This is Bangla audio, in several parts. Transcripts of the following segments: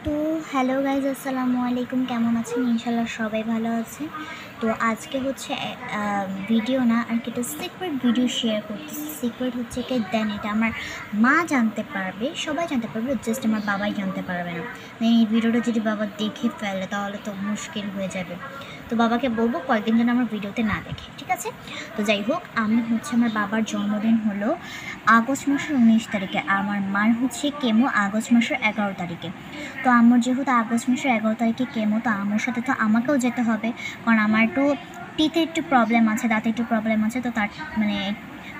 তো হ্যালো গাইজ, আসসালামু আলাইকুম। কেমন আছেন? ইনশাল্লাহ সবাই ভালো আছে। তো আজকে হচ্ছে ভিডিও না আর কি, একটা সিক্রেট ভিডিও শেয়ার করতেছি। সিক্রেট হচ্ছে কি, দেন এটা আমার মা জানতে পারবে, সবাই জানতে পারবে, জাস্ট আমার বাবাই জানতে পারবে না। এই ভিডিওটা যদি বাবা দেখে ফেলে তাহলে তো মুশকিল হয়ে যাবে। তো বাবাকে বলবো কয়েকদিন যেন আমার ভিডিওতে না দেখে, ঠিক আছে? তো যাই হোক, আমি হচ্ছে আমার বাবার জন্মদিন হলো আগস্ট মাসের 19 তারিখে, আমার মার হচ্ছে কেমো আগস্ট মাসের 11 তারিখে। তো আমার যেহেতু আগস্ট মাসের 11 তারিখে কেমো, তো আমার সাথে তো আমাকেও যেতে হবে, কারণ আমার একটু টিতে একটু প্রবলেম আছে, দাঁতে একটু প্রবলেম আছে, তো তার মানে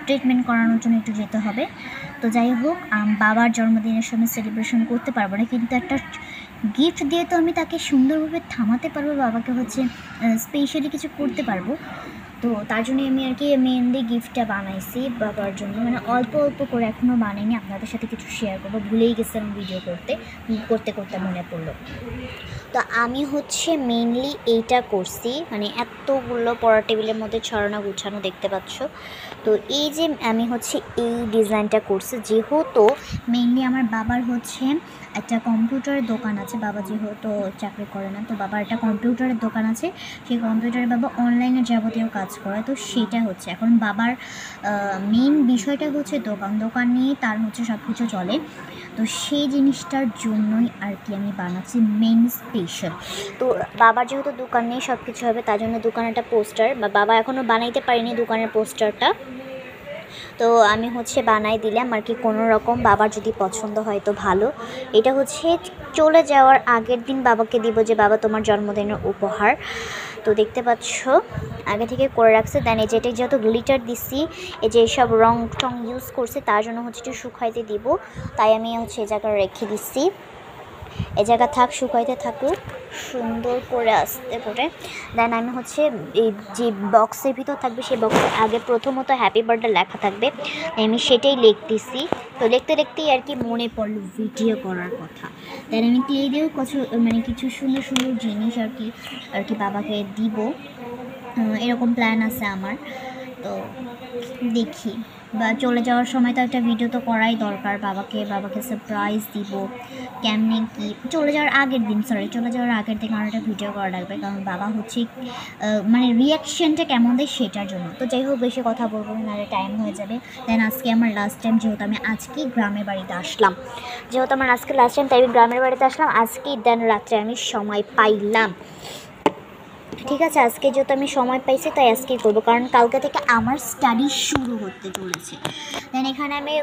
ট্রিটমেন্ট করানোর জন্য একটু যেতে হবে। তো যাই হোক, বাবার জন্মদিনের সময় সেলিব্রেশন করতে পারবো না, কিন্তু একটা গিফট দিয়ে তো আমি তাকে সুন্দরভাবে থামাতে পারবো, বাবাকে হচ্ছে স্পেশালি কিছু করতে পারবো। তো তার জন্য আমি আর কি মেনলি গিফটটা বানাইছি বাবার জন্য, মানে অল্প অল্প করে, এখনও বানাইনি। আপনাদের সাথে কিছু শেয়ার করবো, ভুলেই গেছিলাম ভিডিও করতে করতে মনে পড়লো। তো আমি হচ্ছে মেনলি এইটা করছি, মানে এতগুলো পড়ার টেবিলের মধ্যে ছড়ানো গুছানো দেখতে পাচ্ছ। তো এই যে আমি হচ্ছে এই ডিজাইনটা করছি, যেহেতু মেনলি আমার বাবার হচ্ছে একটা কম্পিউটারের দোকান আছে। বাবা যেহেতু চাকরি করে না, তো বাবার একটা কম্পিউটারের দোকান আছে। সেই কম্পিউটারে বাবা অনলাইনে যাবতীয় কাজ করে। তো সেটা হচ্ছে এখন বাবার মেন বিষয়টা হচ্ছে দোকান নিয়ে তার হচ্ছে সব কিছু চলে। তো সেই জিনিসটার জন্যই আর কি আমি বানাচ্ছি মেন স্পেশাল। তো বাবার যেহেতু দোকান নেই, সব কিছু হবে, তার জন্য দোকানে একটা পোস্টার, বাবা এখনও বানাইতে পারিনি দোকানের পোস্টারটা। তো আমি হচ্ছে বানাই দিলাম আর কি, কোনো রকম। বাবার যদি পছন্দ হয় তো ভালো। এটা হচ্ছে চলে যাওয়ার আগের দিন বাবাকে দিব, যে বাবা তোমার জন্মদিনের উপহার। তো দেখতে পাচ্ছ আগে থেকে করে রাখছে। দেন এই যেটা যেহেতু গ্লিটার দিচ্ছি, এই যে সব রং টং ইউজ করছে, তার জন্য হচ্ছে একটু শুকাইতে দিব, তাই আমি হচ্ছে এই জায়গায় রেখে দিচ্ছি। এই জায়গা থাক, শুকাইতে থাকুক সুন্দর করে আস্তে করে। দেন আমি হচ্ছে এই যে বক্সের ভিতর থাকবে, সেই বক্সের আগে প্রথমত হ্যাপি বার্থডে লেখা থাকবে, আমি সেটাই লিখতেছি। তো লিখতে লিখতেই আর কি মনে পড়লো ভিডিও করার কথা। দেন আমি ক্লে দিয়েও কিছু সুন্দর সুন্দর জিনিস আর কি বাবাকে দিব, এরকম প্ল্যান আছে আমার। তো দেখি, বা চলে যাওয়ার সময় তো একটা ভিডিও তো করাই দরকার, বাবাকে সারপ্রাইজ দিব কেমনে কি। চলে যাওয়ার আগের দিন আমার একটা ভিডিও করা লাগবে, কারণ বাবা হচ্ছে মানে রিয়াকশানটা কেমন দেয় সেটার জন্য। তো যাই হোক, বেশি কথা বলবো না, নাহলে টাইম হয়ে যাবে। দেন আজকে আমার লাস্ট টাইম, যেহেতু আমি আজকেই গ্রামের বাড়িতে আসলাম, তাই আমি গ্রামের বাড়িতে আসলাম আজকেই। দেন রাত্রে আমি সময় পাইলাম, ঠিক আছে, আজকে যেহেতু আমি সময় পাইছি তাই আজকেই করবো, কারণ কালকে থেকে আমার স্টাডি শুরু হতে চলেছে। দেন এখানে আমি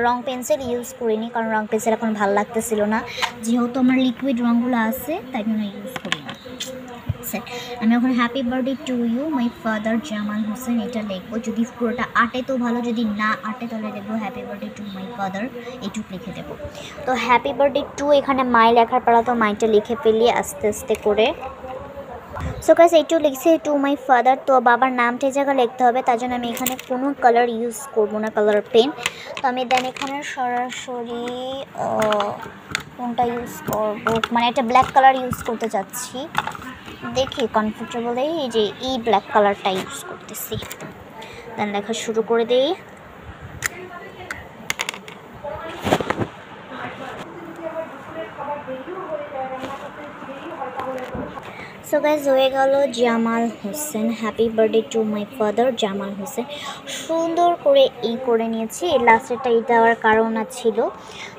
রং পেন্সিল ইউজ করিনি, কারণ রং পেন্সিল এখন ভালো লাগতেছিল না, যেহেতু আমার লিকুইড রঙগুলো আছে তাই জন্য ইউজ করি না। আমি এখন happy birthday to you my father Jamal Hossain এটা লিখবো। যদি পুরোটা আটে তো ভালো, যদি না আটে তাহলে লিখবো happy birthday to my father, এইটুক লিখে দেবো। তো হ্যাপি বার্থডে টু, এখানে মাই লেখার পালা, তো মাইটা লিখে ফেলি আস্তে আস্তে করে। সো গাইস, এইটু লিখছি টু মাই ফাদার। তো বাবার নামটা এই জায়গায় লিখতে হবে, তার জন্য আমি এখানে কোনো কালার ইউজ করবো না, কালার পেন। তো আমি দেন এখানে সরাসরি কোনটা ইউজ করবো, মানে একটা ব্ল্যাক কালার ইউজ করতে চাচ্ছি, দেখি কমফোর্টেবল, এই যে এই ব্ল্যাক কালারটা ইউজ করতেছি। দেন লেখা শুরু করে দিই। সো গাইজ, হয়ে গেল Jamal Hossain, happy birthday to my father Jamal Hossain. সুন্দর করে এই করে নিয়েছি, এই লাস্টেরটা এই দেওয়ার কারণ ছিল।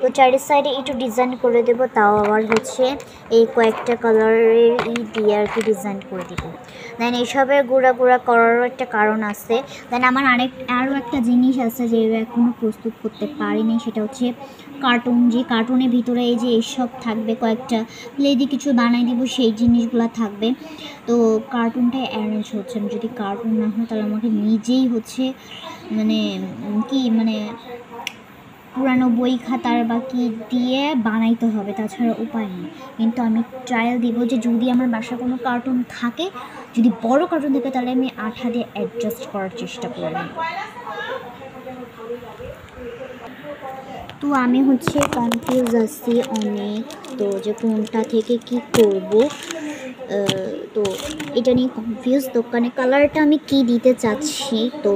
তো চারি সাইডে একটু ডিজাইন করে দেব, তাও আবার হচ্ছে এই কয়েকটা কালারের দিয়ে আর কি ডিজাইন করে দিব। দেন এইসবের গুঁড়া করারও একটা কারণ আছে। দেন আমার আরও একটা জিনিস আছে যে এখনও প্রস্তুত করতে পারিনি, সেটা হচ্ছে কার্টুন। যে কার্টুনের ভিতরে এই যে এইসব থাকবে, কয়েকটা লেডি কিছু বানাই দিব, সেই জিনিসগুলো থাকবে। তো কার্টুনটাই অ্যারেঞ্জ হচ্ছে না, যদি কার্টুন না হয় তাহলে আমাকে নিজেই হচ্ছে মানে পুরানো বই খাতার বা কি দিয়ে বানাইতে হবে, তাছাড়া উপায় নেই। কিন্তু আমি ট্রায়াল দিব যে যদি আমার বাসায় কোনো কার্টুন থাকে, যদি বড় কার্টুন থাকে, তাহলে আমি আঠা দিয়ে অ্যাডজাস্ট করার চেষ্টা করব। তো আমি হচ্ছে কনফিউজ আছি অনেক, তো যে কোনটা থেকে কি করব। তো এটা নিয়ে কনফিউজ। দোকানে কালারটা আমি কি দিতে চাচ্ছি তো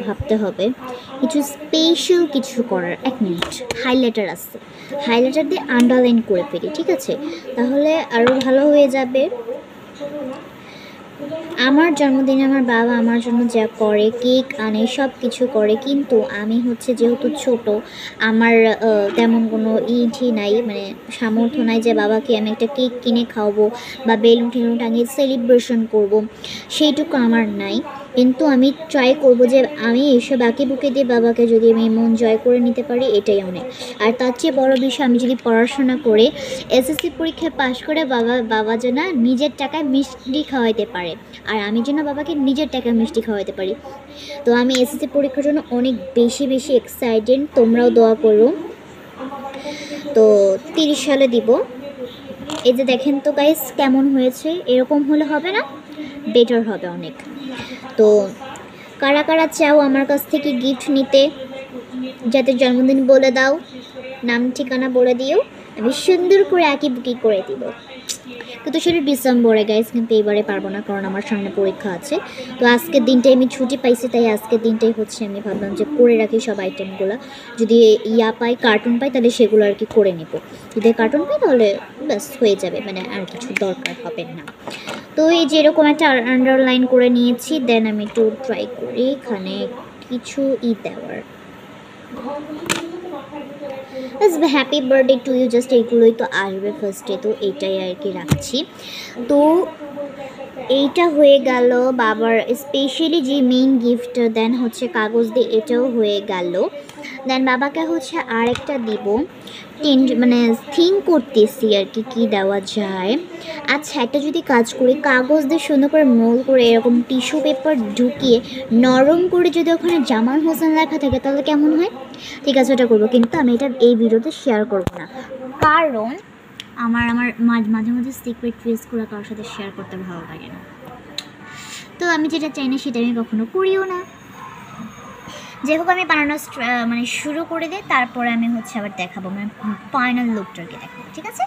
ভাবতে হবে। কিছু স্পেশাল কিছু করার। 1 মিনিট, হাইলাইটার আছে, হাইলাইটার দিয়ে আন্ডারলাইন করে ফেলি, ঠিক আছে? তাহলে আরও ভালো হয়ে যাবে। আমার জন্মদিনে আমার বাবা আমার জন্য যা করে, কেক আনে, সব কিছু করে, কিন্তু আমি হচ্ছে যেহেতু ছোট, আমার তেমন কোনো ইটি নাই, মানে সামর্থ্য নাই যে বাবাকে আমি একটা কেক কিনে খাওয়াবো বা বেলুন টেলুন টাঙিয়ে সেলিব্রেশন করব, সেইটুকু আমার নাই। কিন্তু আমি ট্রাই করব যে আমি এসব বাকি বুকে দিয়ে বাবাকে যদি আমি মন জয় করে নিতে পারি, এটাই অনেক। আর তার চেয়ে বড় বিষয়, আমি যদি পড়াশোনা করে এসএসসি পরীক্ষায় পাশ করে বাবা যেন নিজের টাকায় মিষ্টি খাওয়াইতে পারে, আর আমি যেন বাবাকে নিজের টাকায় মিষ্টি খাওয়াইতে পারি। তো আমি এসএসসি পরীক্ষার জন্য অনেক বেশি এক্সাইটেড, তোমরাও দোয়া করো। তো 30 সালে দিব। এই যে দেখেন তো গাইস কেমন হয়েছে, এরকম হলে হবে না, বেটার হবে অনেক। তো কারা কারা চাও আমার কাছ থেকে গিফট নিতে, যাতে জন্মদিন বলে দাও, নাম ঠিকানা বলে দিও, আমি সুন্দর করে আঁকি বুকি করে দিব। কিন্তু সেটা ডিসেম্বরে গাইস, কিন্তু এবারে পারবো না, কারণ আমার সামনে পরীক্ষা আছে। তো আজকের দিনটাই আমি ছুটি পাইছি, তাই আজকের দিনটাই হচ্ছে আমি ভাবলাম যে করে রাখি সব আইটেমগুলো, যদি পাই, কার্টুন পাই, তাহলে সেগুলো আর কি করে নেব। যদি কার্টুন পাই তাহলে ব্যাস হয়ে যাবে, মানে আর কিছু দরকার হবে না। তো এই যে এরকম একটা আন্ডারলাইন করে নিয়েছি, দেন আমি একটু ট্রাই করি এখানে কিছু দেওয়ার। Happy birthday to you, just এইগুলোই তো আসবে ফার্স্টে, তো এইটাই আর কি রাখছি। তো এইটা হয়ে গেল বাবার স্পেশালি যে মেইন গিফট, দেন হচ্ছে কাগজ দিয়ে এটাও হয়ে গেল। দেন বাবাকে হচ্ছে আরেকটা দিব, মানে থিঙ্ক করতেছি আর কি কী দেওয়া যায়। আচ্ছা, একটা যদি কাজ করি, কাগজ দিয়ে সুন্দর করে মোল করে এরকম টিস্যু পেপার ঢুকিয়ে নরম করে যদি ওখানে জামাল হোসেন লেখা থাকে তাহলে কেমন হয়? ঠিক আছে, ওটা করবো, কিন্তু আমি এটা এই ভিডিওতে শেয়ার করবো না, কারণ আমার মাঝে মাঝে সিক্রেট ফেসগুলো কারোর সাথে শেয়ার করতে ভালো লাগে না। তো আমি যেটা চাই না সেটা আমি কখনো করিও না। যাই হোক, আমি বানানো মানে শুরু করে দিই, তারপরে আমি হচ্ছে আবার দেখাবো, মানে ফাইনাল লুকটাকে দেখাবো, ঠিক আছে?